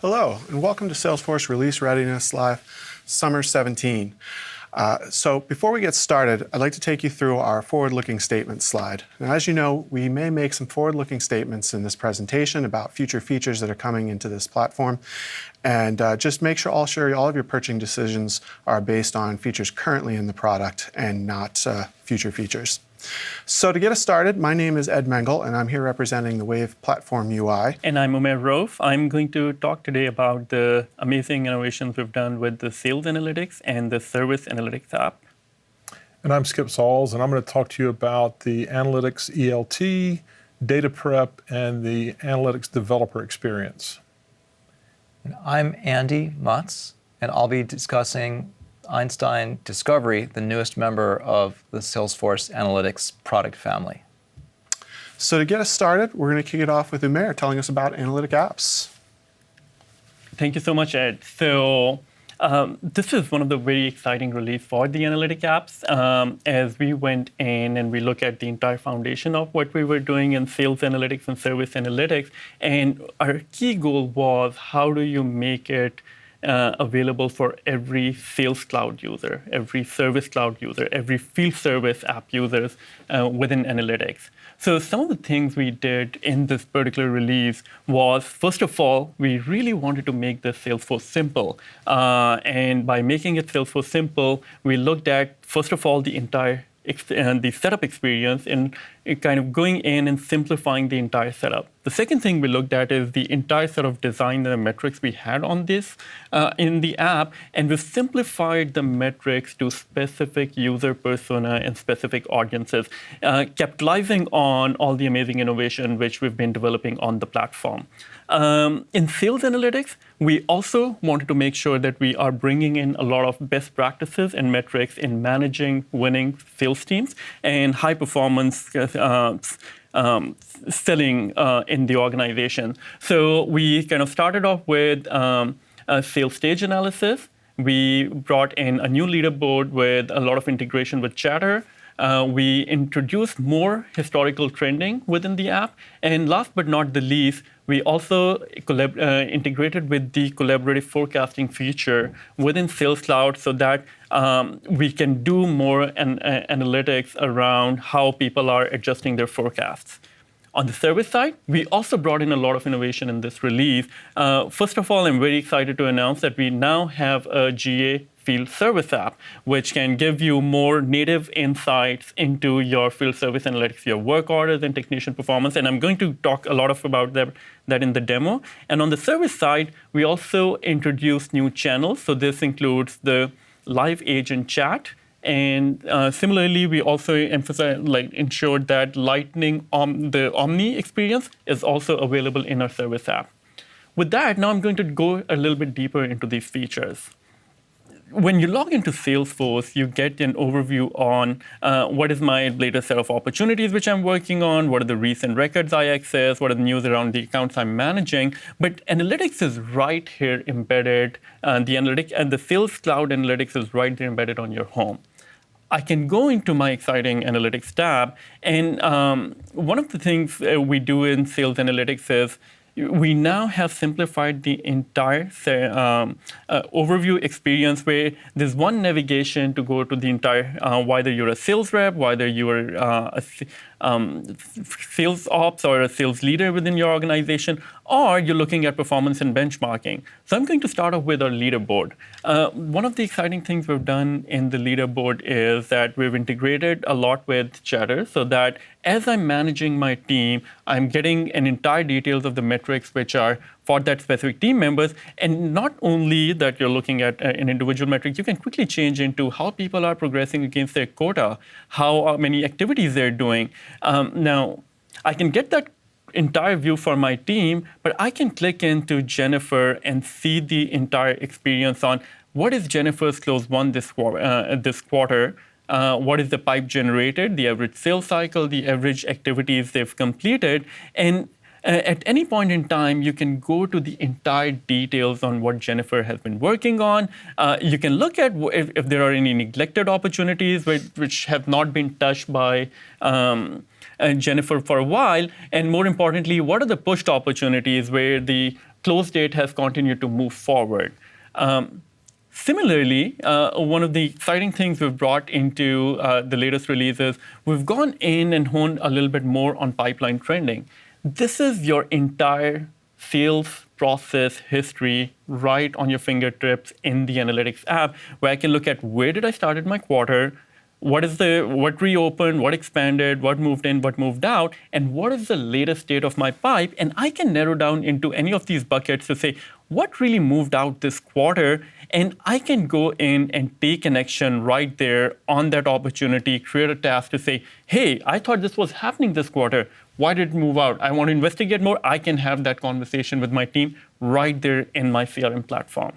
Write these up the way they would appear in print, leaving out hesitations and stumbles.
Hello, and welcome to Salesforce Release Readiness Live Summer 17. So before we get started, I'd like to take you through our forward-looking statement slide. Now, as you know, we may make some forward-looking statements in this presentation about future features that are coming into this platform. And just make sure all of your purchasing decisions are based on features currently in the product and not future features. So to get us started, my name is Ed Mengel, and I'm here representing the Wave Platform UI. And I'm Umair Rauf. I'm going to talk today about the amazing innovations we've done with the Sales Analytics and the Service Analytics app. And I'm Skip Sauls, and I'm going to talk to you about the Analytics ELT, Data Prep, and the Analytics Developer Experience. And I'm Andy Mutz, and I'll be discussing Einstein Discovery, the newest member of the Salesforce Analytics product family. So to get us started, we're going to kick it off with Umair telling us about analytic apps. Thank you so much, Ed. So this is one of the very exciting release for the analytic apps. As we went in and we look at the entire foundation of what we were doing in sales analytics and service analytics, and our key goal was how do you make it available for every Sales Cloud user, every Service Cloud user, every field service app users within analytics. So some of the things we did in this particular release was, first of all, we really wanted to make the Salesforce simple. And by making it Salesforce simple, we looked at, first of all, the entire the setup experience and kind of going in and simplifying the entire setup. The second thing we looked at is the entire set of design and the metrics we had on this in the app, and we simplified the metrics to specific user persona and specific audiences, capitalizing on all the amazing innovation which we've been developing on the platform. In sales analytics, we also wanted to make sure that we are bringing in a lot of best practices and metrics in managing winning sales teams and high performance selling in the organization. So we kind of started off with a sales stage analysis. We brought in a new leaderboard with a lot of integration with Chatter. We introduced more historical trending within the app. And last but not the least, we also integrated with the collaborative forecasting feature within Sales Cloud so that we can do more analytics around how people are adjusting their forecasts. On the service side, we also brought in a lot of innovation in this release. First of all, I'm very excited to announce that we now have a GA field service app, which can give you more native insights into your field service analytics, your work orders and technician performance. And I'm going to talk a lot about that in the demo. And on the service side, we also introduced new channels. So this includes the live agent chat. And similarly, we also ensured that Lightning the Omni experience is also available in our service app. With that, now I'm going to go a little bit deeper into these features. When you log into Salesforce, you get an overview on what is my latest set of opportunities which I'm working on, what are the recent records I access, what are the news around the accounts I'm managing. But analytics is right here embedded. The Sales Cloud Analytics is right there embedded on your home. I can go into my exciting analytics tab, and one of the things we do in Sales Analytics is we now have simplified the entire overview experience where there's one navigation to go to the entire, whether you're a sales rep, whether you're a sales ops or a sales leader within your organization, or you're looking at performance and benchmarking. So I'm going to start off with our leaderboard. One of the exciting things we've done in the leaderboard is that we've integrated a lot with Chatter so that as I'm managing my team, I'm getting an entire details of the metrics which are for that specific team members. And not only that you're looking at an individual metric, you can quickly change into how people are progressing against their quota, how many activities they're doing. Now, I can get that entire view for my team, but I can click into Jennifer and see the entire experience on what is Jennifer's close won this quarter, what is the pipe generated, the average sales cycle, the average activities they've completed. And at any point in time, you can go to the entire details on what Jennifer has been working on. You can look at if there are any neglected opportunities which have not been touched by Jennifer for a while. And more importantly, what are the pushed opportunities where the close date has continued to move forward. Similarly, one of the exciting things we've brought into the latest releases, we've gone in and honed a little bit more on pipeline trending. This is your entire sales process history right on your fingertips in the analytics app, where I can look at where did I start my quarter, what reopened, what expanded, what moved in, what moved out, and what is the latest state of my pipe? And I can narrow down into any of these buckets to say, what really moved out this quarter? And I can go in and take an action right there on that opportunity, create a task to say, hey, I thought this was happening this quarter. Why did it move out? I want to investigate more. I can have that conversation with my team right there in my CRM platform.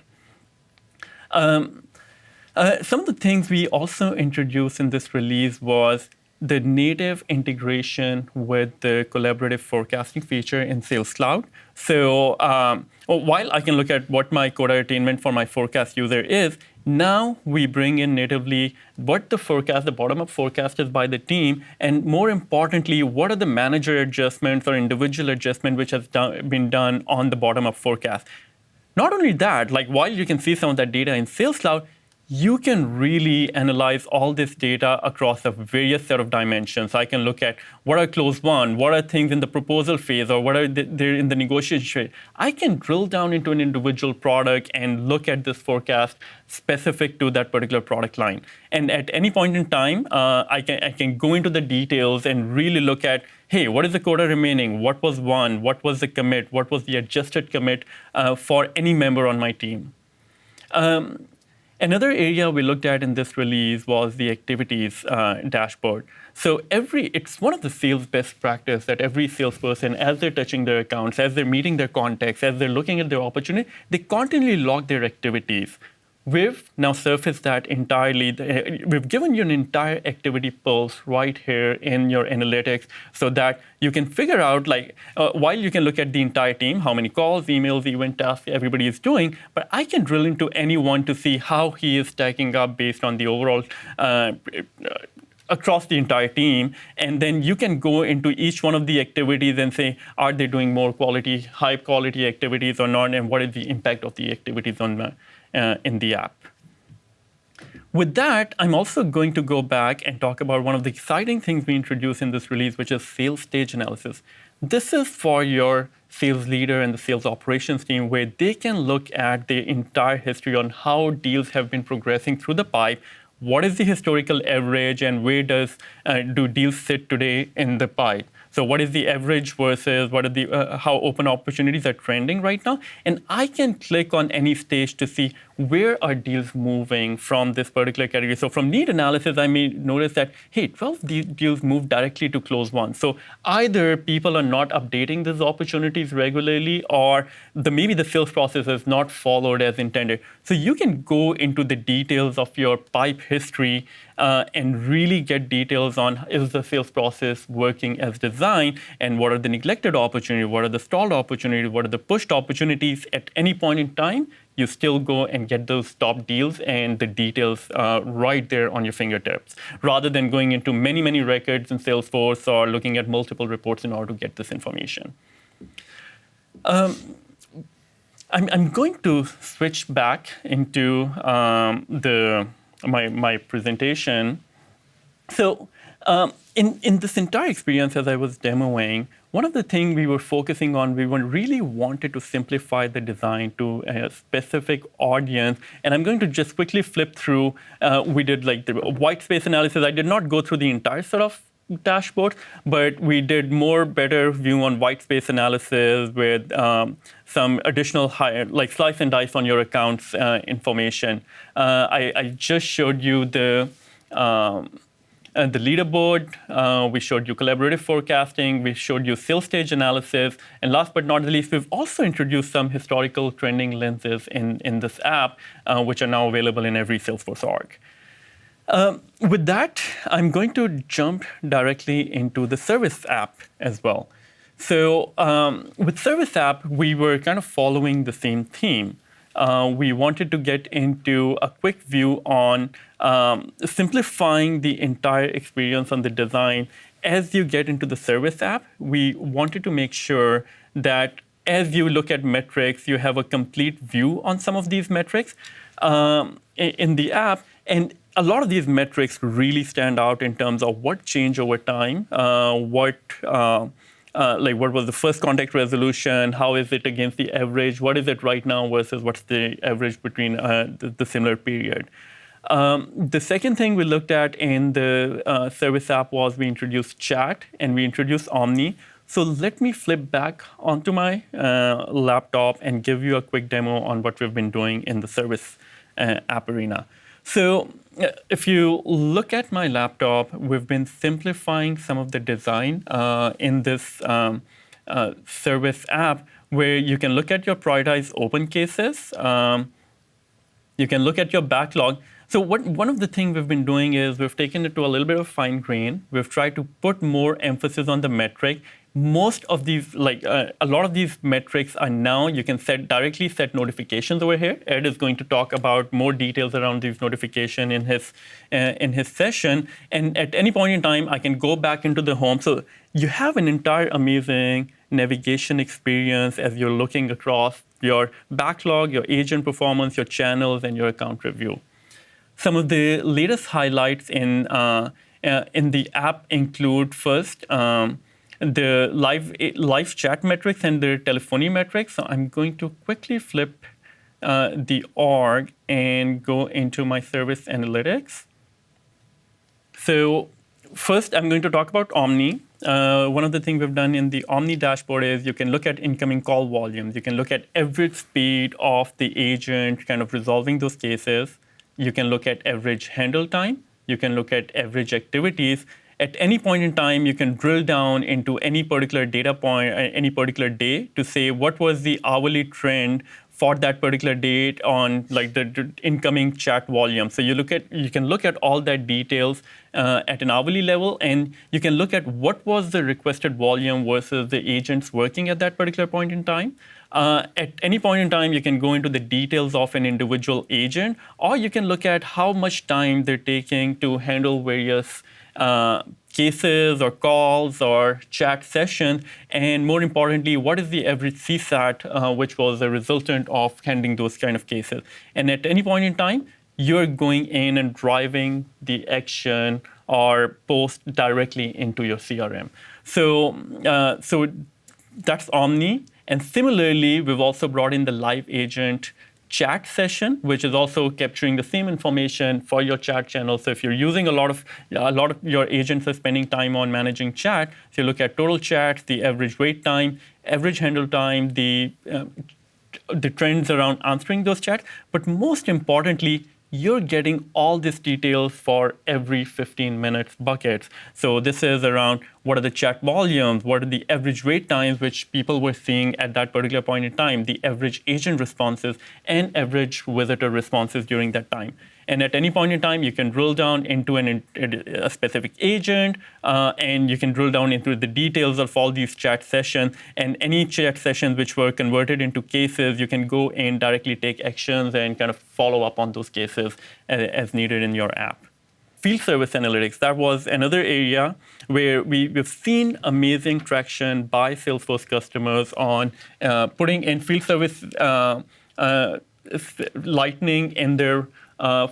Some of the things we also introduced in this release was the native integration with the collaborative forecasting feature in Sales Cloud. So while I can look at what my quota attainment for my forecast user is, now we bring in natively what the forecast, the bottom-up forecast is by the team, and more importantly, what are the manager adjustments or individual adjustment which has been done on the bottom-up forecast. Not only that, like while you can see some of that data in Sales Cloud, you can really analyze all this data across a various set of dimensions. I can look at what are close won, what are things in the proposal phase, or what are they're in the negotiation phase. I can drill down into an individual product and look at this forecast specific to that particular product line. And at any point in time, I can go into the details and really look at, hey, what is the quota remaining? What was won? What was the commit? What was the adjusted commit for any member on my team? Another area we looked at in this release was the activities dashboard. So it's one of the sales best practice that every salesperson, as they're touching their accounts, as they're meeting their contacts, as they're looking at their opportunity, they continually log their activities. We've now surfaced that entirely. We've given you an entire activity pulse right here in your analytics so that you can figure out, while you can look at the entire team, how many calls, emails, event tasks everybody is doing, but I can drill into anyone to see how he is stacking up based on the overall across the entire team, and then you can go into each one of the activities and say, are they doing more high quality activities or not, and what is the impact of the activities on in the app. With that, I'm also going to go back and talk about one of the exciting things we introduced in this release, which is sales stage analysis. This is for your sales leader and the sales operations team, where they can look at the entire history on how deals have been progressing through the pipe. What is the historical average, and where do deals sit today in the pipe? So what is the average versus what are the how open opportunities are trending right now? And I can click on any stage to see where are deals moving from this particular category. So from need analysis, I may notice that, hey, 12 deals moved directly to close one. So either people are not updating these opportunities regularly, or maybe the sales process is not followed as intended. So you can go into the details of your pipe history and really get details on, is the sales process working as designed, and what are the neglected opportunities, what are the stalled opportunities, what are the pushed opportunities at any point in time. You still go and get those top deals and the details right there on your fingertips, rather than going into many, many records in Salesforce or looking at multiple reports in order to get this information. I'm going to switch back into my presentation. So in this entire experience, as I was demoing, one of the things we were focusing on, we really wanted to simplify the design to a specific audience. And I'm going to just quickly flip through. We did the Whitespace analysis. I did not go through the entire set of dashboard, but we did better view on Whitespace analysis with some additional slice and dice on your accounts information. I just showed you the leaderboard, we showed you collaborative forecasting, we showed you sales stage analysis, and last but not least, we've also introduced some historical trending lenses in this app, which are now available in every Salesforce org. With that, I'm going to jump directly into the service app as well. So with service app, we were kind of following the same theme. We wanted to get into a quick view on simplifying the entire experience on the design. As you get into the service app, we wanted to make sure that as you look at metrics, you have a complete view on some of these metrics in the app. And a lot of these metrics really stand out in terms of what changed over time, what was the first contact resolution, how is it against the average, what is it right now versus what's the average between the similar period. The second thing we looked at in the service app was we introduced chat and we introduced Omni. So let me flip back onto my laptop and give you a quick demo on what we've been doing in the service app arena. So if you look at my laptop, we've been simplifying some of the design in this service app where you can look at your prioritized open cases. You can look at your backlog. So one of the things we've been doing is we've taken it to a little bit of fine grain. We've tried to put more emphasis on the metric. Most of these, a lot of these metrics are now, you can directly set notifications over here. Ed is going to talk about more details around these notifications in his session. And at any point in time, I can go back into the home. So you have an entire amazing navigation experience as you're looking across your backlog, your agent performance, your channels, and your account review. Some of the latest highlights in the app include first, the live chat metrics and the telephony metrics. So I'm going to quickly flip the org and go into my service analytics. So first, I'm going to talk about Omni. One of the things we've done in the Omni dashboard is you can look at incoming call volumes. You can look at average speed of the agent kind of resolving those cases. You can look at average handle time. You can look at average activities. At any point in time, you can drill down into any particular data point, any particular day to say what was the hourly trend for that particular date on the incoming chat volume. So you can look at all that details at an hourly level, and you can look at what was the requested volume versus the agents working at that particular point in time. At any point in time, you can go into the details of an individual agent, or you can look at how much time they're taking to handle various cases or calls or chat sessions, and more importantly, what is the average CSAT, which was a resultant of handling those kind of cases. And at any point in time, you're going in and driving the action or post directly into your CRM. So that's Omni. And similarly, we've also brought in the live agent chat session, which is also capturing the same information for your chat channel. So if you're using a lot of your agents are spending time on managing chat, so you look at total chats, the average wait time, average handle time, the trends around answering those chats. But most importantly, you're getting all these details for every 15 minutes buckets. So this is around what are the chat volumes, what are the average wait times which people were seeing at that particular point in time, the average agent responses, and average visitor responses during that time. And at any point in time, you can drill down into a specific agent, and you can drill down into the details of all these chat sessions. And any chat sessions which were converted into cases, you can go and directly take actions and kind of follow up on those cases as needed in your app. Field service analytics, that was another area where we've seen amazing traction by Salesforce customers on putting in field service lightning in their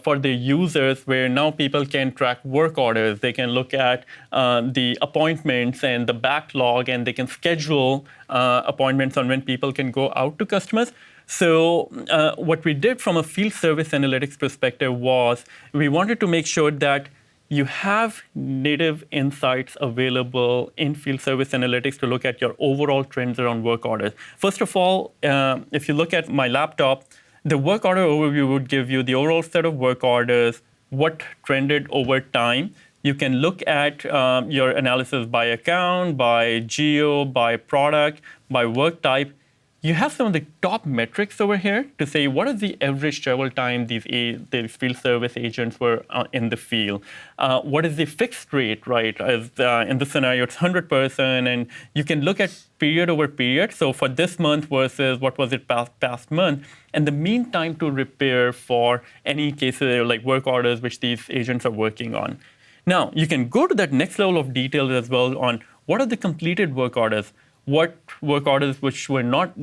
for the users, where now people can track work orders. They can look at the appointments and the backlog, and they can schedule appointments on when people can go out to customers. So what we did from a field service analytics perspective was we wanted to make sure that you have native insights available in field service analytics to look at your overall trends around work orders. First of all, if you look at my laptop, the work order overview would give you the overall set of work orders, what trended over time. You can look at your analysis by account, by geo, by product, by work type. You have some of the top metrics over here to say what is the average travel time these field service agents were in the field. What is the fixed rate, right? As in this scenario, it's 100%, and you can look at period over period. So for this month versus what was it past month, and the mean time to repair for any cases like work orders which these agents are working on. Now, you can go to that next level of detail as well on what are the completed work orders. what work orders which were not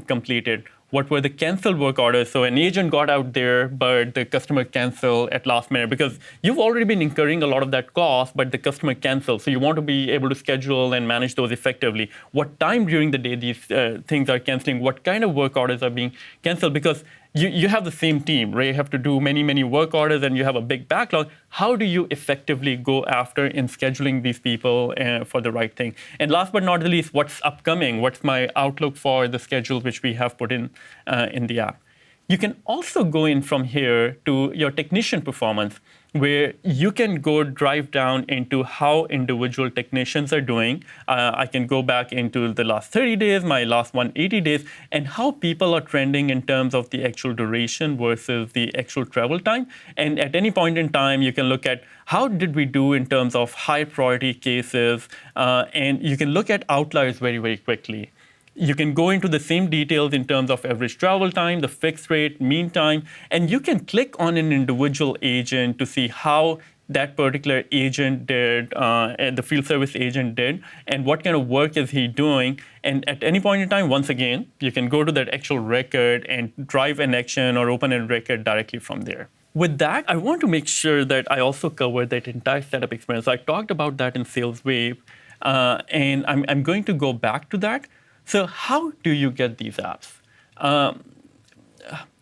completed, what were the canceled work orders. So an agent got out there, but the customer canceled at last minute because you've already been incurring a lot of that cost, but the customer canceled. So you want to be able to schedule and manage those effectively. What time during the day these things are canceling, what kind of work orders are being canceled, because you have the same team, right? You have to do many, many work orders and you have a big backlog. How do you effectively go after in scheduling these people for the right thing? And last but not the least, what's upcoming? What's my outlook for the schedule which we have put in the app? You can also go in from here to your technician performance, where you can go drive down into how individual technicians are doing. I can go back into the last 30 days, my last 180 days, and how people are trending in terms of the actual duration versus the actual travel time. And at any point in time, you can look at how did we do in terms of high priority cases, and you can look at outliers very, very quickly. You can go into the same details in terms of average travel time, the fixed rate, mean time, and you can click on an individual agent to see how that particular agent did, and the field service agent did, and what kind of work is he doing. And at any point in time, once again, you can go to that actual record and drive an action or open a record directly from there. With that, I want to make sure that I also cover that entire setup experience. I talked about that in Sales Wave, and I'm going to go back to that. So how do you get these apps?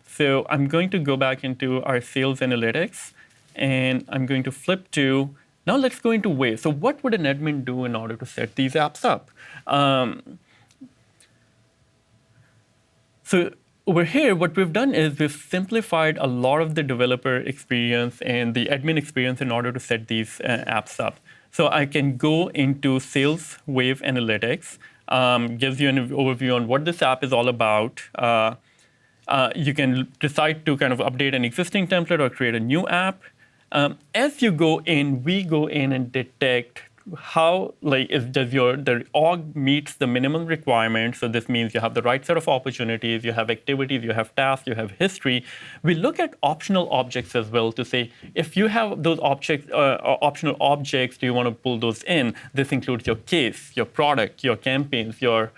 So I'm going to go back into our sales analytics, and I'm going to flip to, now let's go into Wave. So what would an admin do in order to set these apps up? So over here, what we've done is we've simplified a lot of the developer experience and the admin experience in order to set these apps up. So I can go into Sales Wave Analytics. Gives you an overview on what this app is all about. You can decide to kind of update an existing template or create a new app. As you go in, we go in and detect how, like, the org meets the minimum requirements. So this means you have the right set of opportunities, you have activities, you have tasks, you have history. We look at optional objects as well to say, if you have those objects, optional objects, do you want to pull those in? This includes your case, your product, your campaigns, your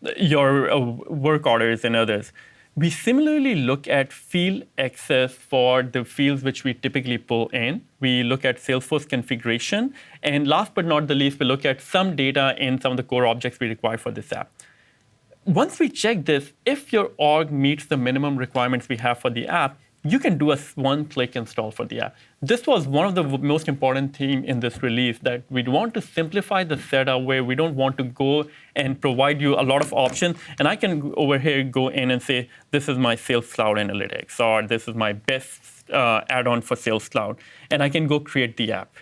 work orders, and others. We similarly look at field access for the fields which we typically pull in. We look at Salesforce configuration. And last but not the least, we look at some data in some of the core objects we require for this app. Once we check this, if your org meets the minimum requirements we have for the app, you can do a one-click install for the app. This was one of the most important themes in this release, that we want to simplify the setup where we don't want to go and provide you a lot of options. And I can over here go in and say, this is my Sales Cloud Analytics, or this is my best add-on for Sales Cloud. And I can go create the app.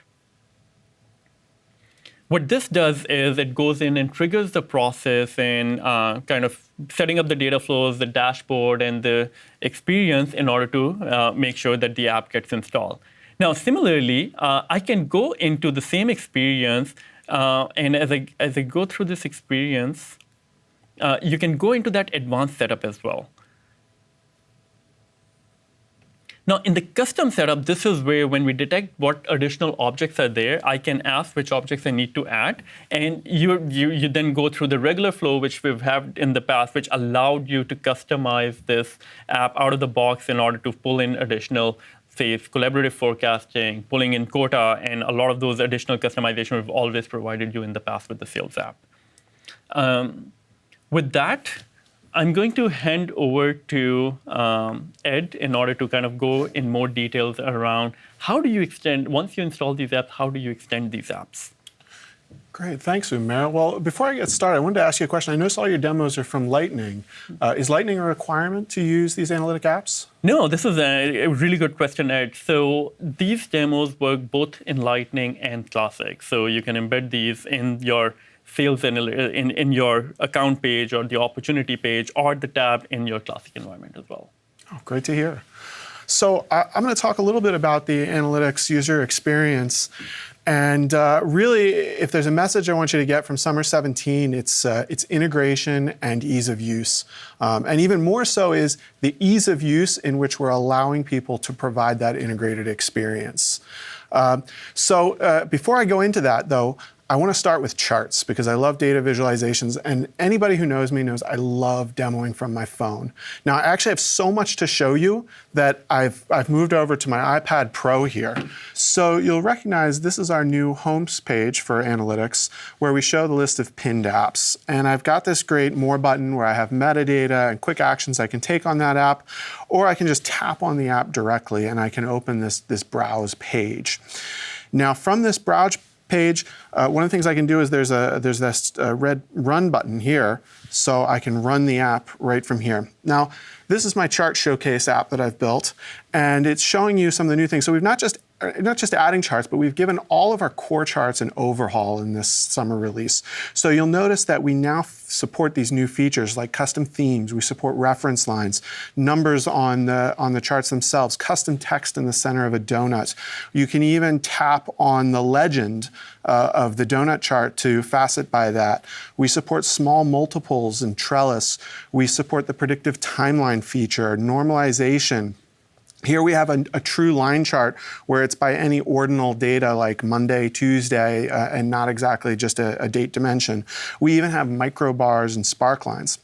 What this does is it goes in and triggers the process and kind of setting up the data flows, the dashboard, and the experience in order to make sure that the app gets installed. Now, similarly, I can go into the same experience, and as I go through this experience, you can go into that advanced setup as well. Now, in the custom setup, this is where when we detect what additional objects are there, I can ask which objects I need to add. And you then go through the regular flow, which we've had in the past, which allowed you to customize this app out of the box in order to pull in additional, say, collaborative forecasting, pulling in quota, and a lot of those additional customization we've always provided you in the past with the sales app. With that, I'm going to hand over to Ed in order to kind of go in more details around how do you extend, once you install these apps, how do you extend these apps? Great, thanks, Umair. Well, before I get started, I wanted to ask you a question. I noticed all your demos are from Lightning. Is Lightning a requirement to use these analytic apps? No, this is a really good question, Ed. So these demos work both in Lightning and Classic. So you can embed these in your sales in your account page or the opportunity page or the tab in your Classic environment as well. Oh, great to hear. So I'm going to talk a little bit about the analytics user experience. And really, if there's a message I want you to get from Summer 17, it's integration and ease of use. And even more so is the ease of use in which we're allowing people to provide that integrated experience. So before I go into that, though, I want to start with charts because I love data visualizations, and anybody who knows me knows I love demoing from my phone. Now, I actually have so much to show you that I've moved over to my iPad Pro here. So you'll recognize this is our new Homes page for analytics, where we show the list of pinned apps. And I've got this great More button where I have metadata and quick actions I can take on that app, or I can just tap on the app directly and I can open this browse page. Now, from this browse page, one of the things I can do is there's this red run button here, so I can run the app right from here. Now, this is my chart showcase app that I've built, and it's showing you some of the new things. So we've not just adding charts, but we've given all of our core charts an overhaul in this summer release. So you'll notice that we now support these new features like custom themes. We support reference lines, numbers on the charts themselves, custom text in the center of a donut. You can even tap on the legend of the donut chart to facet by that. We support small multiples and trellis. We support the predictive timeline feature, normalization. Here we have a true line chart where it's by any ordinal data like Monday, Tuesday, and not exactly just a date dimension. We even have microbars and spark lines.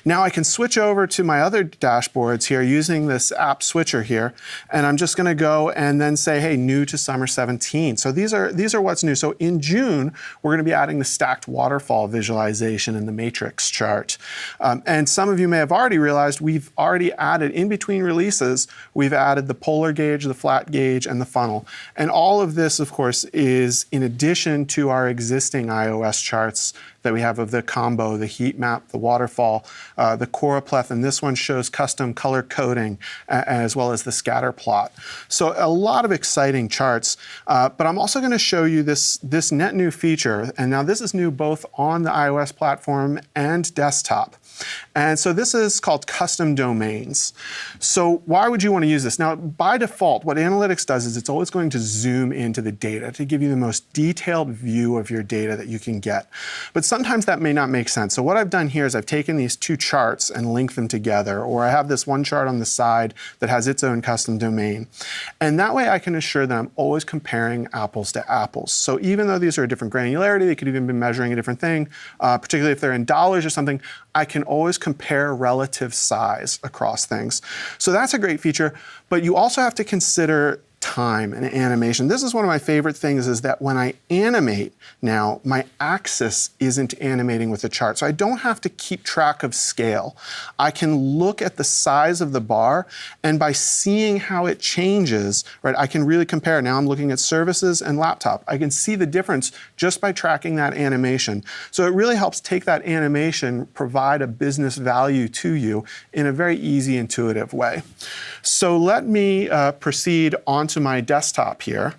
Now I can switch over to my other dashboards here using this app switcher here, and I'm just going to go and then say, hey, new to summer 17. So these are what's new. So in June, we're going to be adding the stacked waterfall visualization in the matrix chart. And some of you may have already realized we've already added, in between releases, we've added the polar gauge, the flat gauge, and the funnel. And all of this, of course, is in addition to our existing iOS charts that we have of the combo, the heat map, the waterfall, the choropleth, and this one shows custom color coding as well as the scatter plot. So a lot of exciting charts, but I'm also going to show you this net new feature, and now this is new both on the iOS platform and desktop. And so this is called custom domains. So why would you want to use this? Now, by default, what analytics does is it's always going to zoom into the data to give you the most detailed view of your data that you can get. But sometimes that may not make sense. So what I've done here is I've taken these two charts and linked them together, or I have this one chart on the side that has its own custom domain. And that way I can assure that I'm always comparing apples to apples. So even though these are a different granularity, they could even be measuring a different thing, particularly if they're in dollars or something, I can always compare relative size across things. So that's a great feature, but you also have to consider time and animation. This is one of my favorite things, is that when I animate now, my axis isn't animating with the chart. So I don't have to keep track of scale. I can look at the size of the bar, and by seeing how it changes, right, I can really compare. Now I'm looking at services and laptop. I can see the difference just by tracking that animation. So it really helps take that animation, provide a business value to you in a very easy, intuitive way. So let me proceed onto my desktop here.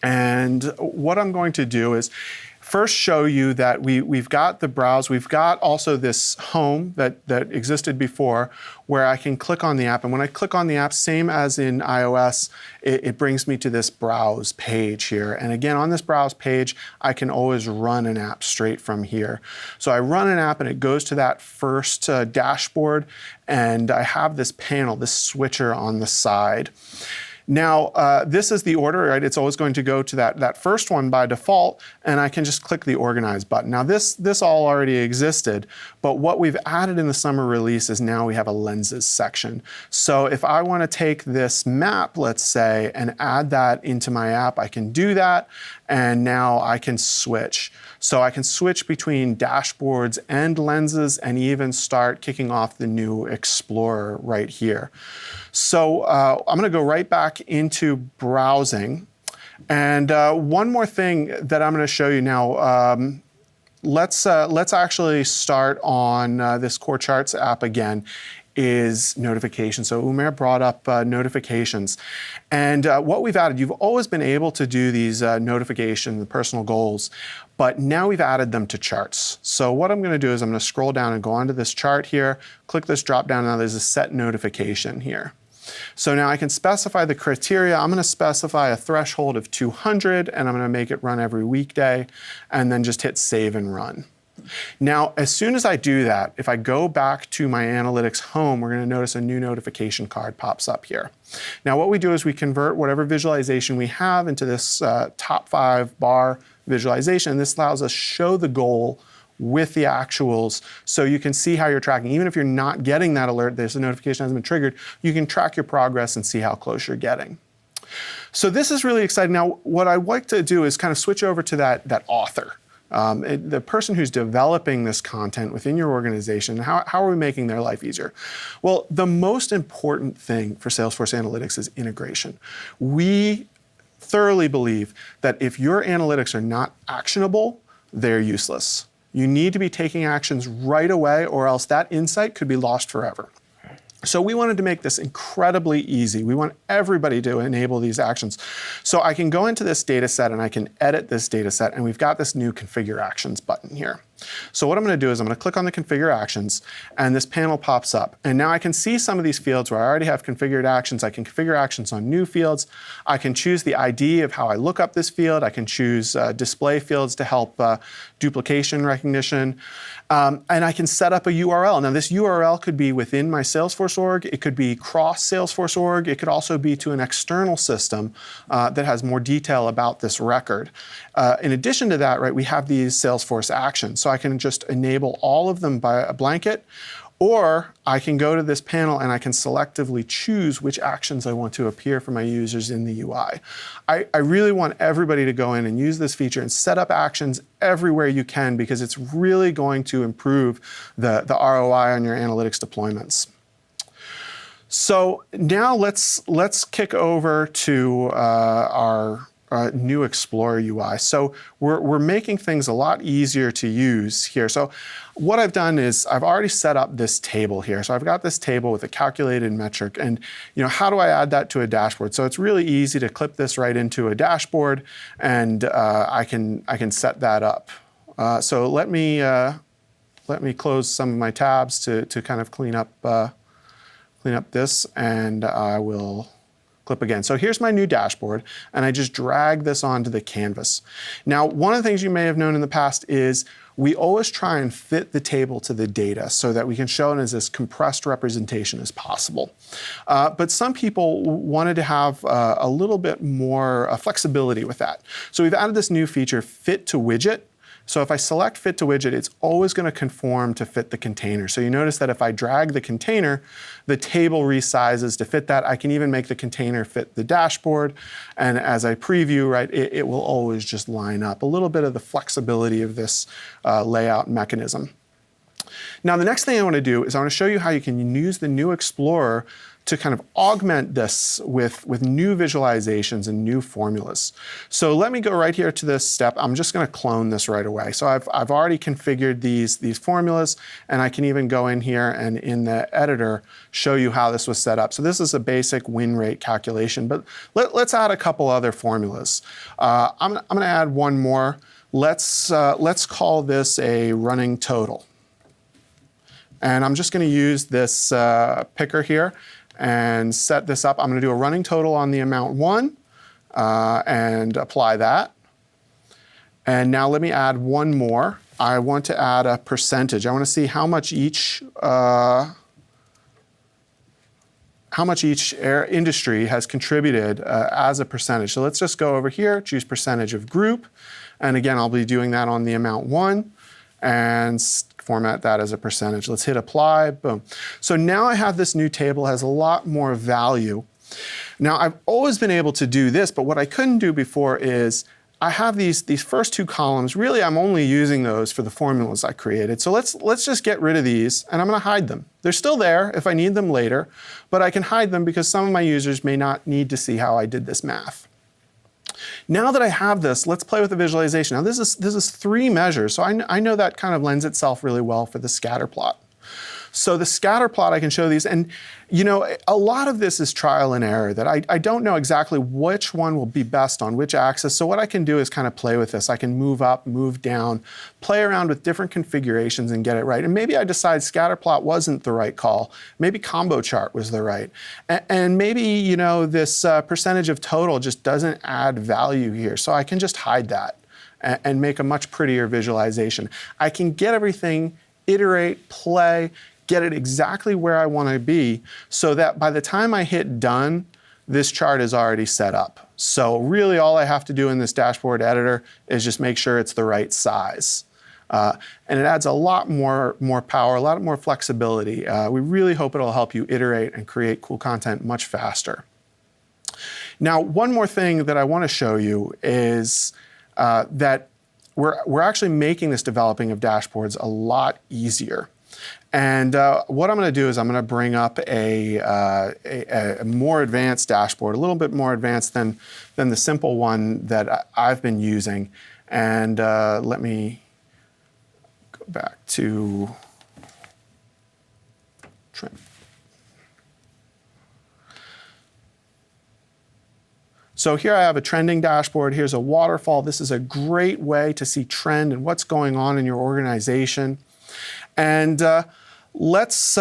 And what I'm going to do is first show you that we've got the browse. We've got also this home that existed before where I can click on the app. And when I click on the app, same as in iOS, it brings me to this browse page here. And again, on this browse page, I can always run an app straight from here. So I run an app and it goes to that first dashboard, and I have this panel, this switcher on the side. Now, this is the order, right? It's always going to go to that first one by default, and I can just click the Organize button. Now, this all already existed, but what we've added in the summer release is now we have a lenses section. So if I want to take this map, let's say, and add that into my app, I can do that, and now I can switch. So I can switch between dashboards and lenses and even start kicking off the new Explorer right here. So I'm going to go right back into browsing. And one more thing that I'm going to show you now. Let's actually start on this Core Charts app again, is notifications. So Umair brought up notifications. And what we've added, you've always been able to do these notifications, the personal goals, but now we've added them to charts. So what I'm going to do is I'm going to scroll down and go onto this chart here, click this drop down, now there's a set notification here. So now I can specify the criteria. I'm going to specify a threshold of 200, and I'm going to make it run every weekday, and then just hit save and run. Now, as soon as I do that, if I go back to my analytics home, we're going to notice a new notification card pops up here. Now, what we do is we convert whatever visualization we have into this top 5 bar visualization. This allows us to show the goal with the actuals so you can see how you're tracking. Even if you're not getting that alert, there's a notification hasn't been triggered, you can track your progress and see how close you're getting. So this is really exciting. Now, what I'd like to do is kind of switch over to that author. The person who's developing this content within your organization, how are we making their life easier? Well, the most important thing for Salesforce Analytics is integration. We thoroughly believe that if your analytics are not actionable, they're useless. You need to be taking actions right away, or else that insight could be lost forever. So we wanted to make this incredibly easy. We want everybody to enable these actions. So I can go into this data set and I can edit this data set, and we've got this new Configure Actions button here. So what I'm going to do is I'm going to click on the Configure Actions, and this panel pops up. And now I can see some of these fields where I already have configured actions. I can configure actions on new fields. I can choose the ID of how I look up this field. I can choose display fields to help duplication recognition. And I can set up a URL. Now, this URL could be within my Salesforce org. It could be cross Salesforce org. It could also be to an external system that has more detail about this record. In addition to that, right, we have these Salesforce actions. So I can just enable all of them by a blanket, or I can go to this panel and I can selectively choose which actions I want to appear for my users in the UI. I really want everybody to go in and use this feature and set up actions everywhere you can, because it's really going to improve the ROI on your analytics deployments. So now let's kick over to our new Explorer UI. So we're making things a lot easier to use here. So what I've done is I've already set up this table here. So I've got this table with a calculated metric, and how do I add that to a dashboard? So it's really easy to clip this right into a dashboard, and I can set that up. So let me close some of my tabs to kind of clean up this, and I will clip again. So here's my new dashboard, and I just drag this onto the canvas. Now, one of the things you may have known in the past is we always try and fit the table to the data so that we can show it as this compressed representation as possible. But some people wanted to have a little bit more flexibility with that. So we've added this new feature, Fit to Widget. So if I select Fit to Widget, it's always going to conform to fit the container. So you notice that if I drag the container, the table resizes to fit that. I can even make the container fit the dashboard. And as I preview, right, it will always just line up. A little bit of the flexibility of this layout mechanism. Now, the next thing I want to do is I want to show you how you can use the new Explorer to kind of augment this with new visualizations and new formulas. So let me go right here to this step. I'm just going to clone this right away. So I've already configured these formulas, and I can even go in here and in the editor show you how this was set up. So this is a basic win rate calculation, but let's add a couple other formulas. I'm going to add one more. Let's call this a running total. And I'm just going to use this picker here and set this up. I'm going to do a running total on the amount 1 and apply that. And now let me add one more. I want to add a percentage. I want to see how much each industry has contributed as a percentage. So let's just go over here, choose percentage of group. And again, I'll be doing that on the amount 1 and format that as a percentage. Let's hit apply, boom. So now I have this new table, has a lot more value. Now, I've always been able to do this, but what I couldn't do before is I have these first two columns. Really, I'm only using those for the formulas I created. So let's just get rid of these, and I'm going to hide them. They're still there if I need them later, but I can hide them because some of my users may not need to see how I did this math. Now that I have this, let's play with the visualization. Now this is 3 measures, so I know that kind of lends itself really well for the scatter plot. So the scatter plot, I can show these, and a lot of this is trial and error, that I don't know exactly which one will be best on which axis. So what I can do is kind of play with this. I can move up, move down, play around with different configurations and get it right. And maybe I decide scatter plot wasn't the right call. Maybe combo chart was the right. And maybe this percentage of total just doesn't add value here. So I can just hide that. and make a much prettier visualization. I can get everything, iterate, play, get it exactly where I want to be so that by the time I hit done, this chart is already set up. So really all I have to do in this dashboard editor is just make sure it's the right size. And it adds a lot more power, a lot more flexibility. We really hope it'll help you iterate and create cool content much faster. Now, one more thing that I want to show you is that we're actually making this developing of dashboards a lot easier. And what I'm going to do is I'm going to bring up a more advanced dashboard, a little bit more advanced than the simple one that I've been using. And let me go back to trend. So here I have a trending dashboard. Here's a waterfall. This is a great way to see trend and what's going on in your organization. And let's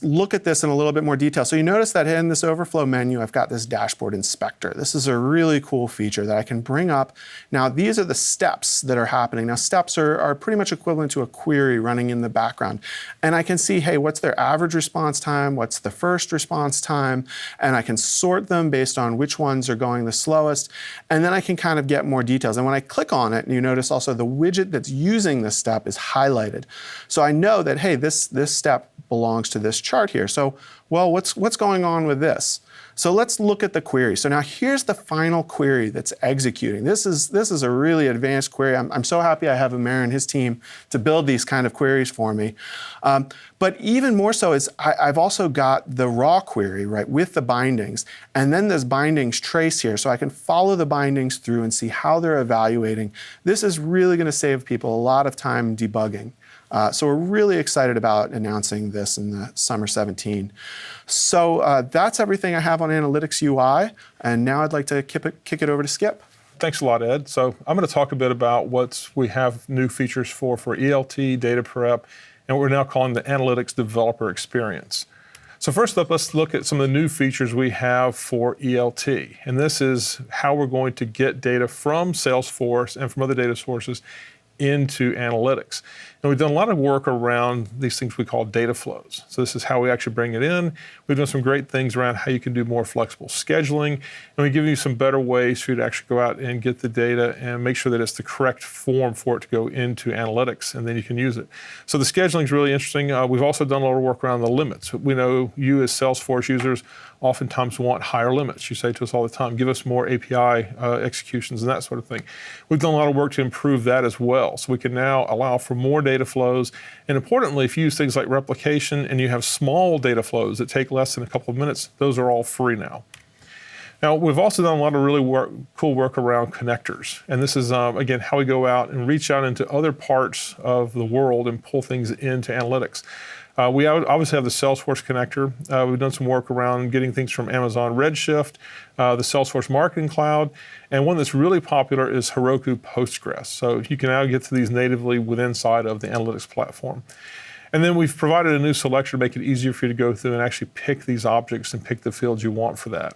look at this in a little bit more detail. So you notice that in this overflow menu, I've got this dashboard inspector. This is a really cool feature that I can bring up. Now, these are the steps that are happening. Now, steps are pretty much equivalent to a query running in the background. And I can see, hey, what's their average response time? What's the first response time? And I can sort them based on which ones are going the slowest. And then I can kind of get more details. And when I click on it, you notice also the widget that's using this step is highlighted. So I know that, hey, this step belongs to this chart here. So, well, what's going on with this? So let's look at the query. So now here's the final query that's executing. This is a really advanced query. I'm so happy I have Amer and his team to build these kind of queries for me. But even more so is I've also got the raw query, right, with the bindings, and then this bindings trace here, so I can follow the bindings through and see how they're evaluating. This is really going to save people a lot of time debugging. So we're really excited about announcing this in the summer 17. So that's everything I have on Analytics UI, and now I'd like to kick it over to Skip. Thanks a lot, Ed. So I'm going to talk a bit about what we have new features for ELT, data prep, and what we're now calling the Analytics Developer Experience. So first up, let's look at some of the new features we have for ELT. And this is how we're going to get data from Salesforce and from other data sources into analytics. And we've done a lot of work around these things we call data flows. So this is how we actually bring it in. We've done some great things around how you can do more flexible scheduling. And we give you some better ways for you to actually go out and get the data and make sure that it's the correct form for it to go into analytics, and then you can use it. So the scheduling is really interesting. We've also done a lot of work around the limits. We know you as Salesforce users oftentimes want higher limits. You say to us all the time, give us more API executions and that sort of thing. We've done a lot of work to improve that as well. So we can now allow for more data flows. And importantly, if you use things like replication and you have small data flows that take less than a couple of minutes, those are all free now. Now, we've also done a lot of really cool work around connectors. And this is, again, how we go out and reach out into other parts of the world and pull things into analytics. We obviously have the Salesforce connector. We've done some work around getting things from Amazon Redshift, the Salesforce Marketing Cloud, and one that's really popular is Heroku Postgres. So you can now get to these natively within inside of the analytics platform. And then we've provided a new selector to make it easier for you to go through and actually pick these objects and pick the fields you want for that.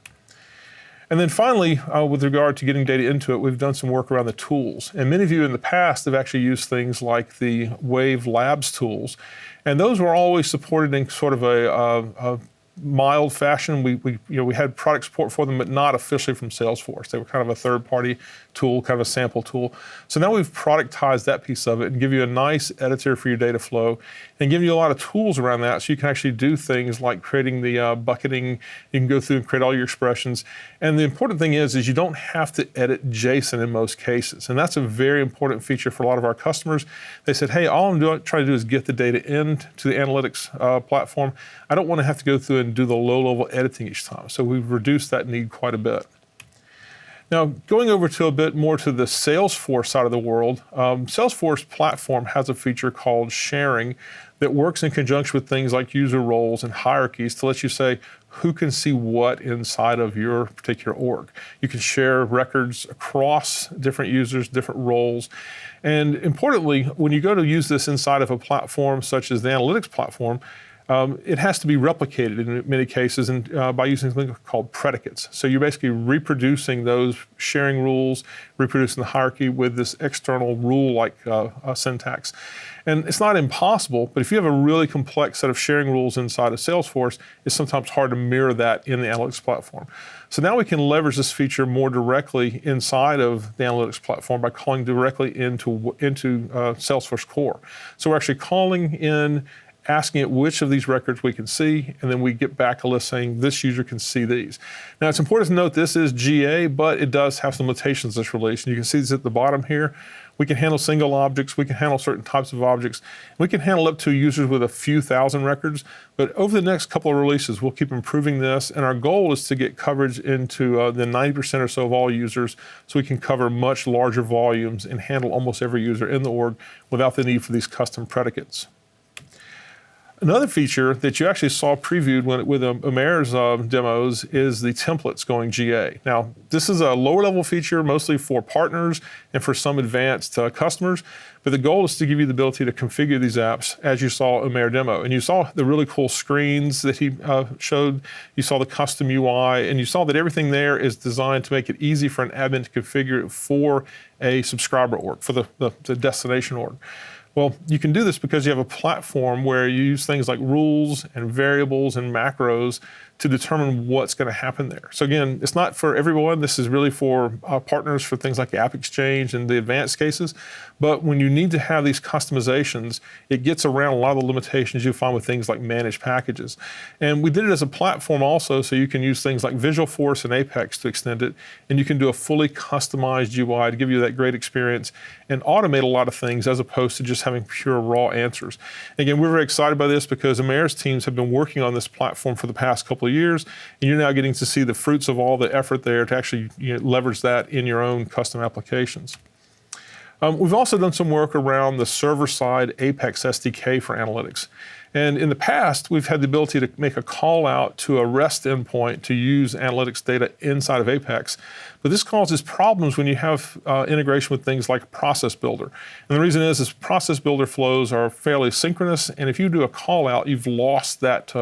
And then finally, with regard to getting data into it, we've done some work around the tools. And many of you in the past have actually used things like the Wave Labs tools. And those were always supported in sort of a mild fashion. We had product support for them, but not officially from Salesforce. They were kind of a third-party tool, kind of a sample tool. So now we've productized that piece of it and give you a nice editor for your data flow and give you a lot of tools around that so you can actually do things like creating the bucketing. You can go through and create all your expressions. And the important thing is you don't have to edit JSON in most cases. And that's a very important feature for a lot of our customers. They said, hey, all I'm trying to do is get the data into the analytics platform. I don't want to have to go through and do the low-level editing each time. So we've reduced that need quite a bit. Now, going over to a bit more to the Salesforce side of the world, Salesforce platform has a feature called sharing that works in conjunction with things like user roles and hierarchies to let you say who can see what inside of your particular org. You can share records across different users, different roles. And importantly, when you go to use this inside of a platform such as the analytics platform, it has to be replicated in many cases and by using something called predicates. So you're basically reproducing those sharing rules, reproducing the hierarchy with this external rule-like syntax. And it's not impossible, but if you have a really complex set of sharing rules inside of Salesforce, it's sometimes hard to mirror that in the analytics platform. So now we can leverage this feature more directly inside of the analytics platform by calling directly into Salesforce core. So we're actually calling in, asking it which of these records we can see, and then we get back a list saying this user can see these. Now it's important to note this is GA, but it does have some limitations, this release. And you can see this at the bottom here. We can handle single objects, we can handle certain types of objects. We can handle up to users with a few thousand records, but over the next couple of releases, we'll keep improving this, and our goal is to get coverage into the 90% or so of all users, so we can cover much larger volumes and handle almost every user in the org without the need for these custom predicates. Another feature that you actually saw previewed with Umair's demos is the templates going GA. Now, this is a lower level feature, mostly for partners and for some advanced customers, but the goal is to give you the ability to configure these apps as you saw Umair demo. And you saw the really cool screens that he showed, you saw the custom UI, and you saw that everything there is designed to make it easy for an admin to configure it for a subscriber org, for the destination org. Well, you can do this because you have a platform where you use things like rules and variables and macros to determine what's going to happen there. So again, it's not for everyone. This is really for partners for things like App Exchange and the advanced cases. But when you need to have these customizations, it gets around a lot of the limitations you find with things like managed packages. And we did it as a platform also, so you can use things like Visualforce and Apex to extend it, and you can do a fully customized UI to give you that great experience and automate a lot of things as opposed to just having pure raw answers. Again, we're very excited by this because Umair's teams have been working on this platform for the past couple of years, and you're now getting to see the fruits of all the effort there to actually leverage that in your own custom applications. We've also done some work around the server-side Apex SDK for analytics. And in the past, we've had the ability to make a call out to a REST endpoint to use analytics data inside of Apex. But this causes problems when you have integration with things like Process Builder. And the reason is Process Builder flows are fairly synchronous, and if you do a call out, you've lost that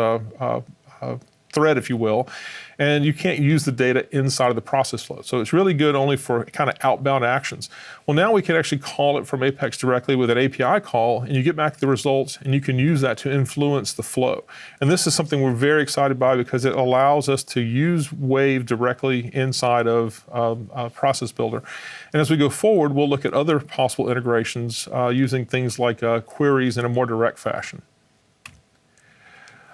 thread, if you will, and you can't use the data inside of the process flow. So it's really good only for kind of outbound actions. Well, now we can actually call it from Apex directly with an API call, and you get back the results, and you can use that to influence the flow. And this is something we're very excited by because it allows us to use Wave directly inside of Process Builder. And as we go forward, we'll look at other possible integrations using things like queries in a more direct fashion.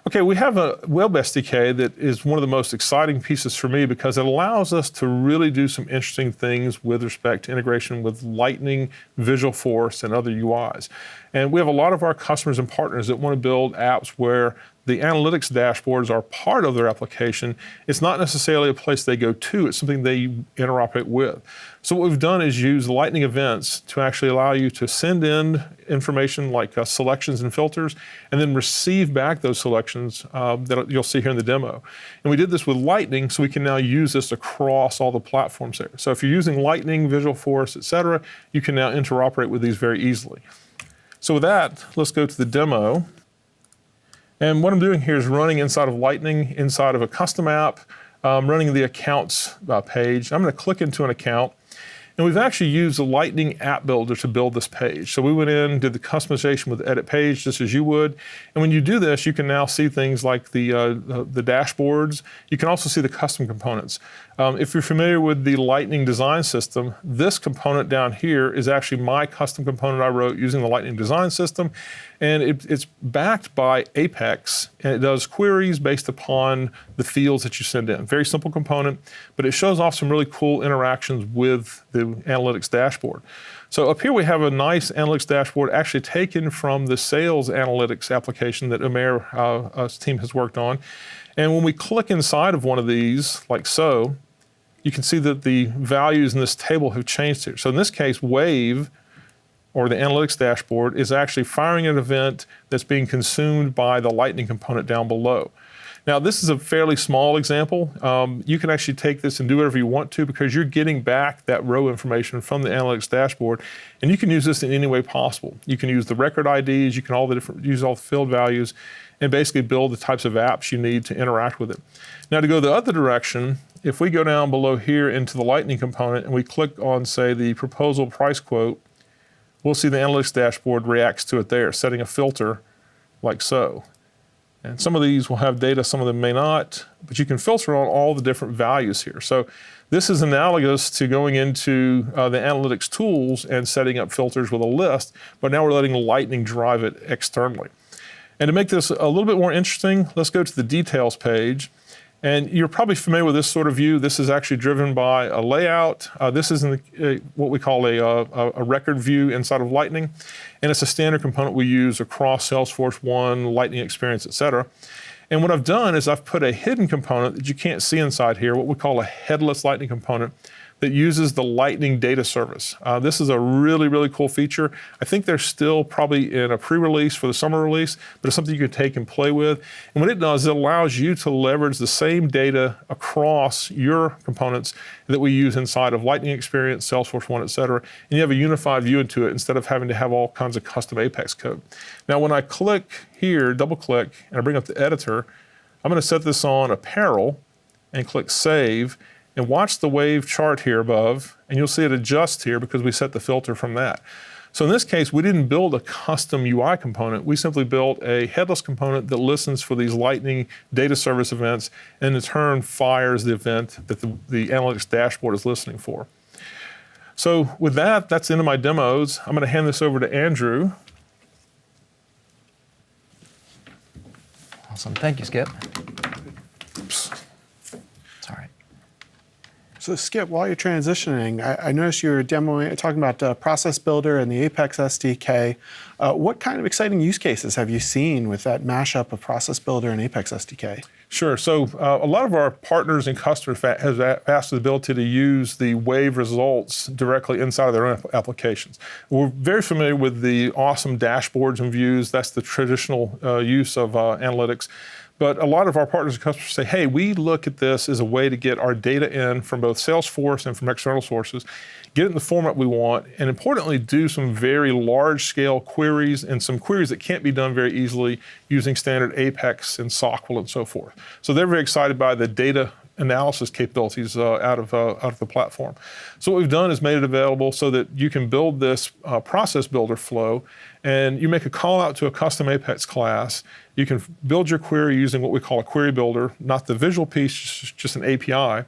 Okay, we have a web SDK that is one of the most exciting pieces for me because it allows us to really do some interesting things with respect to integration with Lightning, Visualforce, and other UIs. And we have a lot of our customers and partners that want to build apps where the analytics dashboards are part of their application. It's not necessarily a place they go to, it's something they interoperate with. So what we've done is use Lightning events to actually allow you to send in information like selections and filters, and then receive back those selections that you'll see here in the demo. And we did this with Lightning, so we can now use this across all the platforms there. So if you're using Lightning, Visualforce, et cetera, you can now interoperate with these very easily. So with that, let's go to the demo. And what I'm doing here is running inside of Lightning, inside of a custom app, running the accounts page. I'm going to click into an account. And we've actually used the Lightning app builder to build this page. So we went in, did the customization with the edit page, just as you would. And when you do this, you can now see things like the dashboards. You can also see the custom components. If you're familiar with the Lightning design system, this component down here is actually my custom component I wrote using the Lightning design system. And it's backed by Apex, and it does queries based upon the fields that you send in. Very simple component, but it shows off some really cool interactions with the analytics dashboard. So up here we have a nice analytics dashboard actually taken from the sales analytics application that Umair's team has worked on. And when we click inside of one of these, like so, you can see that the values in this table have changed here. So in this case, Wave, or the analytics dashboard, is actually firing an event that's being consumed by the Lightning component down below. Now, this is a fairly small example. You can actually take this and do whatever you want to because you're getting back that row information from the analytics dashboard, and you can use this in any way possible. You can use the record IDs, you can use all the field values, and basically build the types of apps you need to interact with it. Now to go the other direction, if we go down below here into the Lightning component and we click on, say, the proposal price quote, we'll see the analytics dashboard reacts to it there, setting a filter like so. And some of these will have data, some of them may not, but you can filter on all the different values here. So this is analogous to going into the analytics tools and setting up filters with a list, but now we're letting Lightning drive it externally. And to make this a little bit more interesting, let's go to the details page. And you're probably familiar with this sort of view. This is actually driven by a layout. This is what we call a record view inside of Lightning. And it's a standard component we use across Salesforce One, Lightning Experience, et cetera. And what I've done is I've put a hidden component that you can't see inside here, what we call a headless Lightning component, that uses the Lightning data service. This is a really, really cool feature. I think they're still probably in a pre-release for the summer release, but it's something you can take and play with. And what it does, it allows you to leverage the same data across your components that we use inside of Lightning Experience, Salesforce One, et cetera, and you have a unified view into it instead of having to have all kinds of custom Apex code. Now, when I click here, double click, and I bring up the editor, I'm gonna set this on apparel and click save, and watch the wave chart here above, and you'll see it adjust here because we set the filter from that. So in this case, we didn't build a custom UI component. We simply built a headless component that listens for these Lightning data service events and in turn fires the event that the analytics dashboard is listening for. So with that, that's the end of my demos. I'm gonna hand this over to Andrew. Awesome. Thank you, Skip. Oops. It's all right. So Skip, while you're transitioning, I noticed you were talking about Process Builder and the Apex SDK. What kind of exciting use cases have you seen with that mashup of Process Builder and Apex SDK? Sure. So a lot of our partners and customers have asked the ability to use the wave results directly inside of their own applications. We're very familiar with the awesome dashboards and views. That's the traditional use of analytics. But a lot of our partners and customers say, hey, we look at this as a way to get our data in from both Salesforce and from external sources, get it in the format we want, and importantly, do some very large-scale queries and some queries that can't be done very easily using standard Apex and SQL and so forth. So they're very excited by the data analysis capabilities out of the platform. So what we've done is made it available so that you can build this process builder flow, and you make a call out to a custom Apex class. You can build your query using what we call a query builder, not the visual piece, just an API.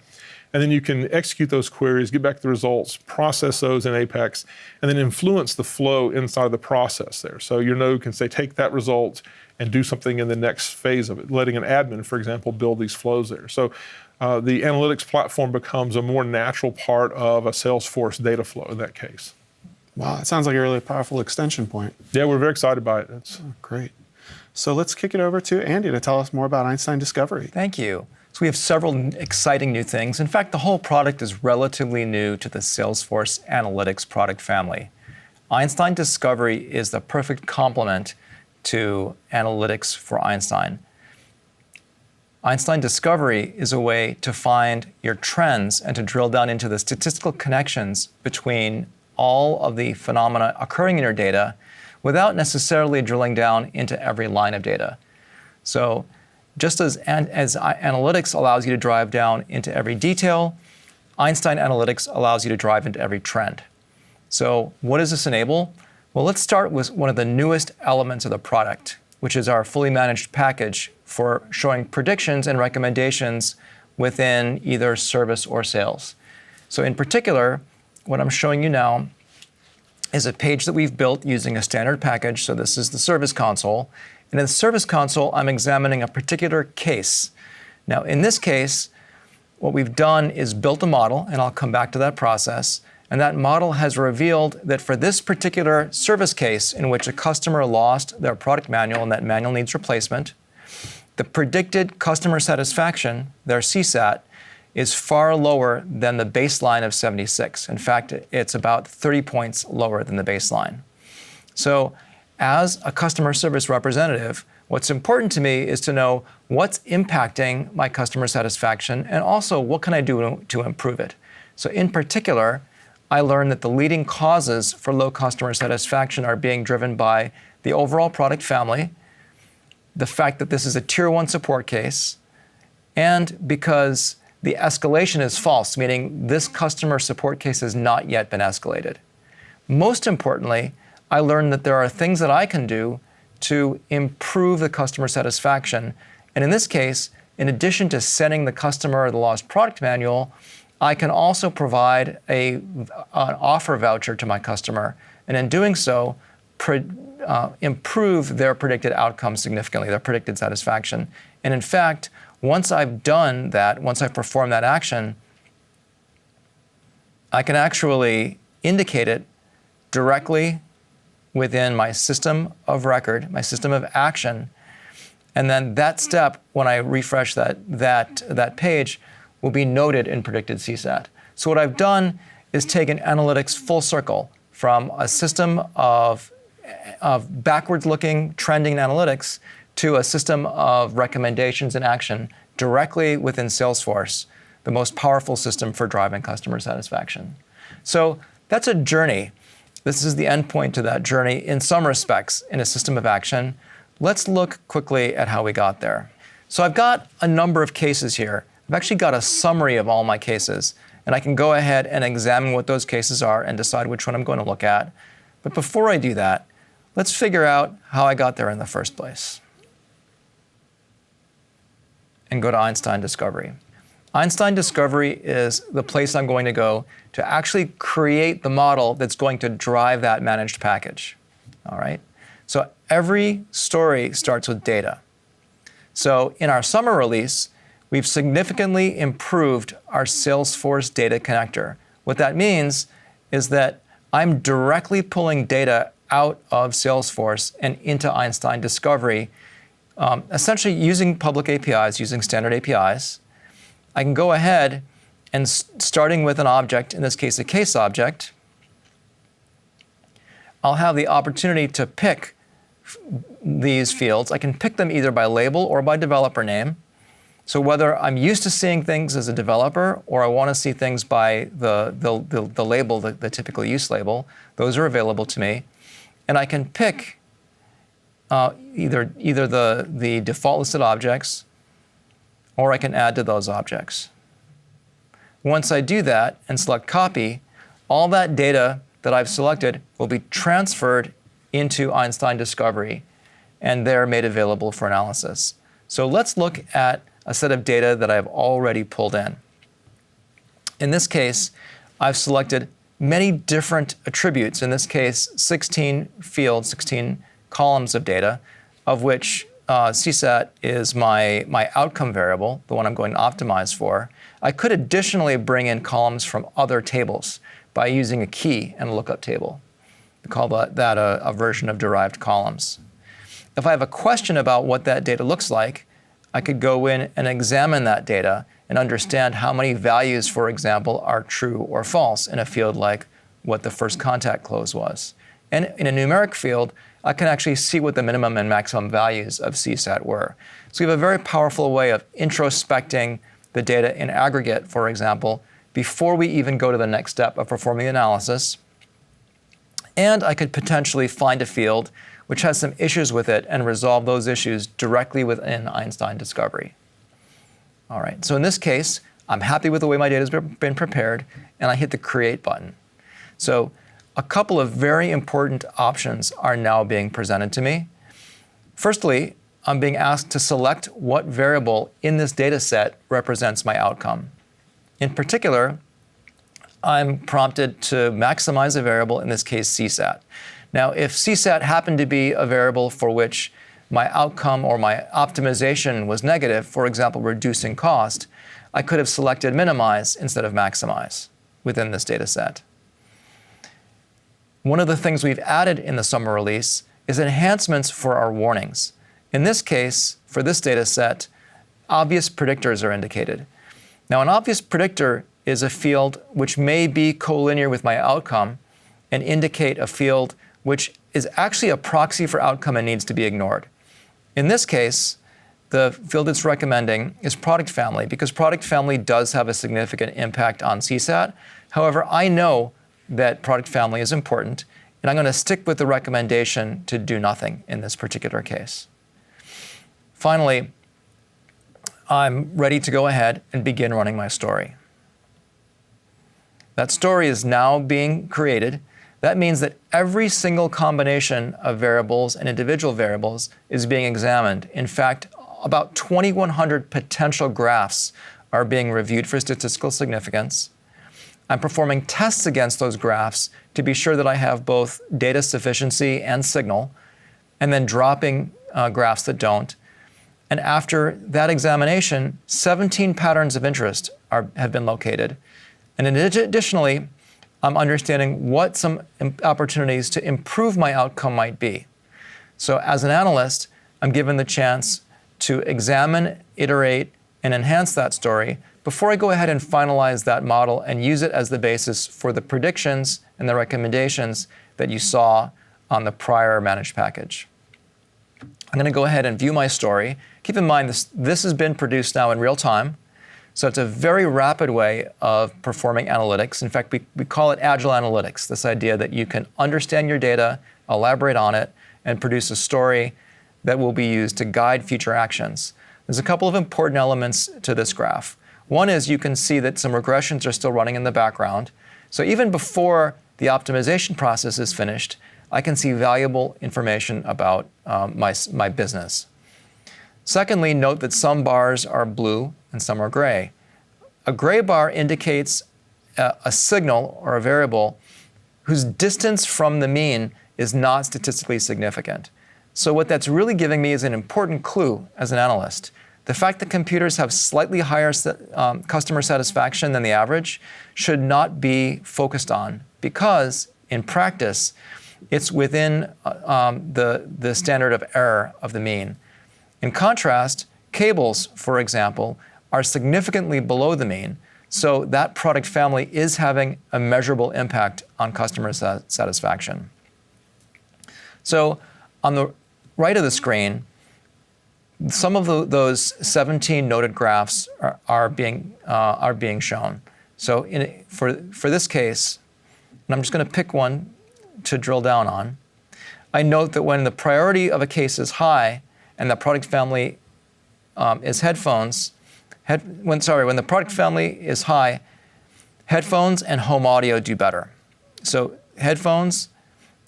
And then you can execute those queries, get back the results, process those in Apex, and then influence the flow inside the process there. So your node can say, take that result and do something in the next phase of it, letting an admin, for example, build these flows there. So the analytics platform becomes a more natural part of a Salesforce data flow in that case. Wow, it sounds like a really powerful extension point. Yeah, we're very excited by it. Great. So let's kick it over to Andy to tell us more about Einstein Discovery. Thank you. So we have several exciting new things. In fact, the whole product is relatively new to the Salesforce Analytics product family. Einstein Discovery is the perfect complement to analytics for Einstein. Einstein Discovery is a way to find your trends and to drill down into the statistical connections between all of the phenomena occurring in your data without necessarily drilling down into every line of data. So just as analytics allows you to drive down into every detail, Einstein Analytics allows you to drive into every trend. So what does this enable? Well, let's start with one of the newest elements of the product, which is our fully managed package for showing predictions and recommendations within either service or sales. So in particular, what I'm showing you now is a page that we've built using a standard package. So this is the service console. And in the service console, I'm examining a particular case. Now, in this case, what we've done is built a model, and I'll come back to that process. And that model has revealed that for this particular service case in which a customer lost their product manual and that manual needs replacement, the predicted customer satisfaction, their CSAT, is far lower than the baseline of 76. In fact, it's about 30 points lower than the baseline. So as a customer service representative, what's important to me is to know what's impacting my customer satisfaction and also what can I do to improve it. So in particular, I learned that the leading causes for low customer satisfaction are being driven by the overall product family, the fact that this is a tier 1 support case, and because the escalation is false, meaning this customer support case has not yet been escalated. Most importantly, I learned that there are things that I can do to improve the customer satisfaction. And in this case, in addition to sending the customer the lost product manual, I can also provide an offer voucher to my customer, and in doing so, improve their predicted outcomes significantly, their predicted satisfaction. And in fact, once I've done that, once I've performed that action, I can actually indicate it directly within my system of record, my system of action. And then that step, when I refresh that page, will be noted in predicted CSAT. So what I've done is taken analytics full circle from a system of backwards-looking trending analytics to a system of recommendations and action directly within Salesforce, the most powerful system for driving customer satisfaction. So that's a journey. This is the endpoint to that journey in some respects in a system of action. Let's look quickly at how we got there. So I've got a number of cases here. I've actually got a summary of all my cases, and I can go ahead and examine what those cases are and decide which one I'm going to look at. But before I do that, let's figure out how I got there in the first place. And go to Einstein Discovery. Einstein Discovery is the place I'm going to go to actually create the model that's going to drive that managed package. All right? So every story starts with data. So in our summer release, we've significantly improved our Salesforce data connector. What that means is that I'm directly pulling data out of Salesforce and into Einstein Discovery, essentially using public APIs, using standard APIs. I can go ahead and starting with an object, in this case a case object, I'll have the opportunity to pick these fields. I can pick them either by label or by developer name. So whether I'm used to seeing things as a developer or I want to see things by the label, the typical use label, those are available to me. And I can pick either the default listed objects or I can add to those objects. Once I do that and select copy, all that data that I've selected will be transferred into Einstein Discovery and they're made available for analysis. So let's look at a set of data that I've already pulled in. In this case, I've selected many different attributes, in this case 16 fields, 16 columns of data, of which CSAT is my outcome variable, the one I'm going to optimize for. I could additionally bring in columns from other tables by using a key and a lookup table. We call that a version of derived columns. If I have a question about what that data looks like, I could go in and examine that data and understand how many values, for example, are true or false in a field like what the first contact close was. And in a numeric field, I can actually see what the minimum and maximum values of CSAT were. So we have a very powerful way of introspecting the data in aggregate, for example, before we even go to the next step of performing analysis. And I could potentially find a field which has some issues with it and resolve those issues directly within Einstein Discovery. All right, so in this case, I'm happy with the way my data has been prepared, and I hit the Create button. So a couple of very important options are now being presented to me. Firstly, I'm being asked to select what variable in this data set represents my outcome. In particular, I'm prompted to maximize a variable, in this case CSAT. Now, if CSAT happened to be a variable for which my outcome or my optimization was negative, for example, reducing cost, I could have selected minimize instead of maximize within this data set. One of the things we've added in the summer release is enhancements for our warnings. In this case, for this data set, obvious predictors are indicated. Now, an obvious predictor is a field which may be collinear with my outcome and indicate a field which is actually a proxy for outcome and needs to be ignored. In this case, the field it's recommending is product family, because product family does have a significant impact on CSAT. However, I know that product family is important, and I'm going to stick with the recommendation to do nothing in this particular case. Finally, I'm ready to go ahead and begin running my story. That story is now being created. That means that every single combination of variables and individual variables is being examined. In fact, about 2,100 potential graphs are being reviewed for statistical significance. I'm performing tests against those graphs to be sure that I have both data sufficiency and signal, and then dropping graphs that don't. And after that examination, 17 patterns of interest have been located. And additionally, I'm understanding what some opportunities to improve my outcome might be. So as an analyst, I'm given the chance to examine, iterate, and enhance that story before I go ahead and finalize that model and use it as the basis for the predictions and the recommendations that you saw on the prior managed package. I'm going to go ahead and view my story. Keep in mind, this has been produced now in real time. So it's a very rapid way of performing analytics. In fact, we call it agile analytics, this idea that you can understand your data, elaborate on it, and produce a story that will be used to guide future actions. There's a couple of important elements to this graph. One is you can see that some regressions are still running in the background. So even before the optimization process is finished, I can see valuable information about my business. Secondly, note that some bars are blue and some are gray. A gray bar indicates a signal or a variable whose distance from the mean is not statistically significant. So what that's really giving me is an important clue as an analyst. The fact that computers have slightly higher customer satisfaction than the average should not be focused on because, in practice, it's within the standard of error of the mean. In contrast, cables, for example, are significantly below the mean, so that product family is having a measurable impact on customer satisfaction. So on the right of the screen, some of those 17 noted graphs are being shown. So for this case, and I'm just going to pick one to drill down on, I note that when the priority of a case is high and the product family is headphones, when the product family is high, headphones and home audio do better. So headphones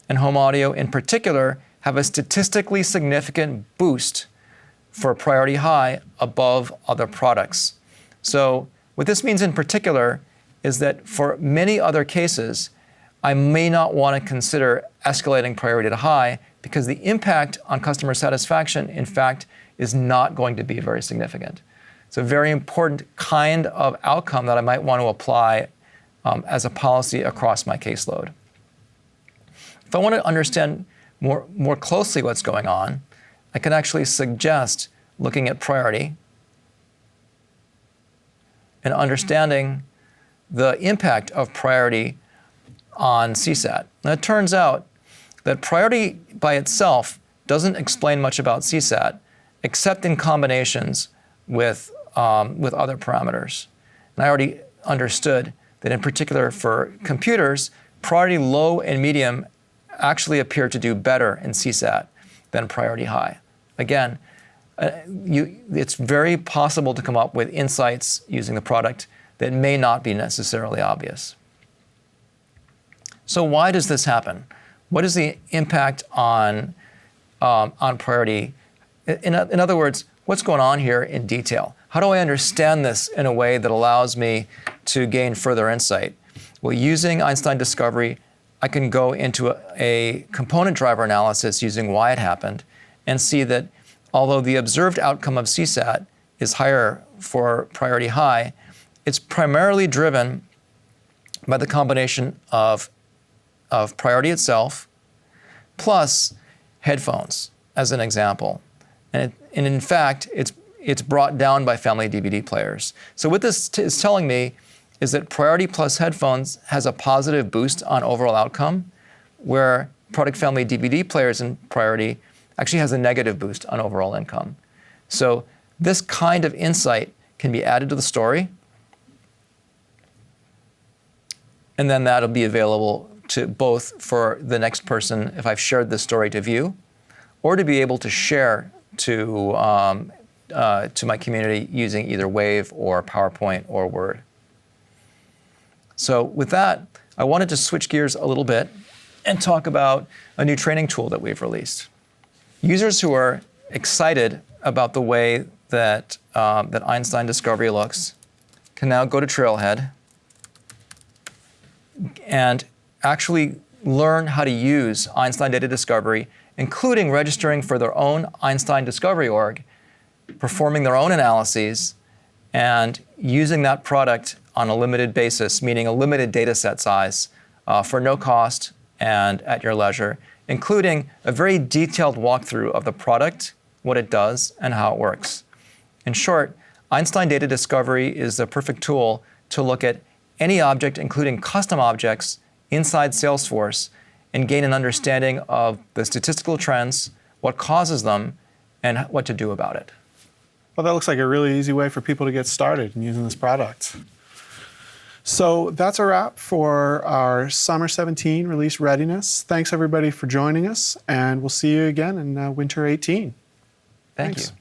and home audio in particular have a statistically significant boost for priority high above other products. So what this means in particular is that for many other cases, I may not want to consider escalating priority to high because the impact on customer satisfaction, in fact, is not going to be very significant. It's a very important kind of outcome that I might want to apply as a policy across my caseload. If I want to understand more closely what's going on, I can actually suggest looking at priority and understanding the impact of priority on CSAT. Now, it turns out that priority by itself doesn't explain much about CSAT, except in combinations with other parameters. And I already understood that in particular for computers, priority low and medium actually appear to do better in CSAT than priority high. Again, it's very possible to come up with insights using the product that may not be necessarily obvious. So why does this happen? What is the impact on priority? In other words, what's going on here in detail? How do I understand this in a way that allows me to gain further insight? Well, using Einstein Discovery, I can go into a component driver analysis using why it happened and see that although the observed outcome of CSAT is higher for priority high, it's primarily driven by the combination of priority itself plus headphones, as an example. And in fact, it's brought down by family DVD players. So what this is telling me is that priority plus headphones has a positive boost on overall outcome, where product family DVD players in priority actually has a negative boost on overall income. So this kind of insight can be added to the story, and then that'll be available to both for the next person if I've shared this story to view, or to be able to share to my community using either Wave or PowerPoint or Word. So with that, I wanted to switch gears a little bit and talk about a new training tool that we've released. Users who are excited about the way that Einstein Discovery looks can now go to Trailhead and actually learn how to use Einstein Data Discovery, including registering for their own Einstein Discovery org, performing their own analyses, and using that product on a limited basis, meaning a limited data set size, for no cost and at your leisure, including a very detailed walkthrough of the product, what it does, and how it works. In short, Einstein Data Discovery is the perfect tool to look at any object, including custom objects, inside Salesforce, and gain an understanding of the statistical trends, what causes them, and what to do about it. Well, that looks like a really easy way for people to get started in using this product. So that's a wrap for our Summer 17 release readiness. Thanks everybody for joining us, and we'll see you again in winter 18. Thank Thanks. you.